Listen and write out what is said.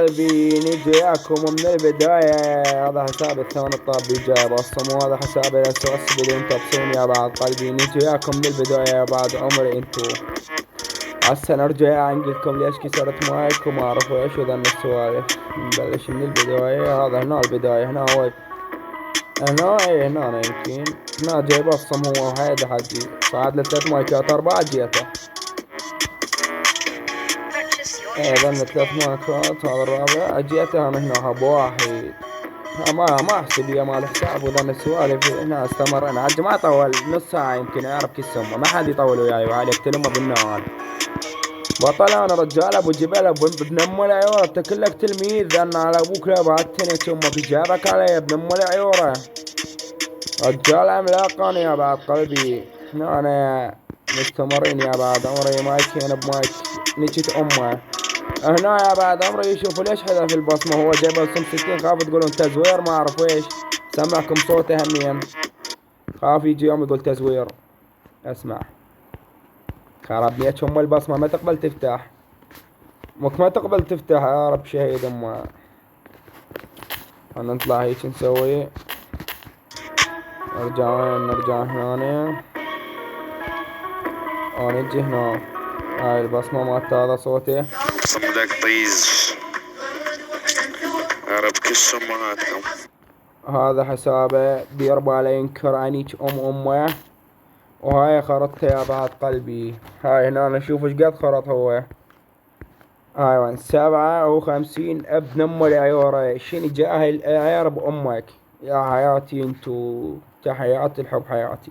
نجي وياكم من البداية. هذا حساب الثمن الطابي جايب الصم، وهذا حساب الاساس بدون تبصين يا بعد قلبي. نجي وياكم من البداية يا بعد عمري انتو. هسه نرجع انقلكم ليش كسرت مايك وما اعرف ايش وذن السوالف. نبلش من البداية. هذا هنا البداية، هنا هو هنا هنا أنا يمكن هنا جايب الصم هو وهيدا حقي. صعد لثلاث مايكات 4 جيته. ظن 3 مايكات. هذا الرابع جيته انا هنا بواحد. ما احسب يا مال حساب وظن السوالف. هنا استمر انا ما طول نص ساعة يمكن اعرف كيس امه. ما حد يطول وياي وعليك تلمه بالنار. بطل انا رجال ابو جبل ابن ام العيوره. انت كلك تلميذ انا على ابوك لا بعتني امك جابك علي ابن ام العيوره. رجال عملاق انا يا بعد قلبي. انا مستمرين يا بعد عمري مايكين بمايك نجت امه. هنا يا بعد عمري يشوفوا ليش حدا في البصمة. هو جايب الصم 60 خاف تقولون تزوير ما اعرف ايش. سمعكم صوته هنيا خاف يجي يوم يقول تزوير. اسمع خرب بيت ام البصمة ما تقبل تفتح. ما تقبل تفتح يا رب شهيد امه. نطلع هيك نسوي. نرجع هنا ونجي هنا. هاي البصمة مالت هذا صوتي. صمدك طيز عرب كل امهاتكم. هذا حسابه بيربى لا ينكر عنيك امه. وهاي خرطته يا بعد قلبي. هاي هنا نشوف ايش قد خرط هو. هاي وين 57 ابن ام العيورة. شنو جاهل عيار بامك يا حياتي انتو. تحياتي الحب حياتي.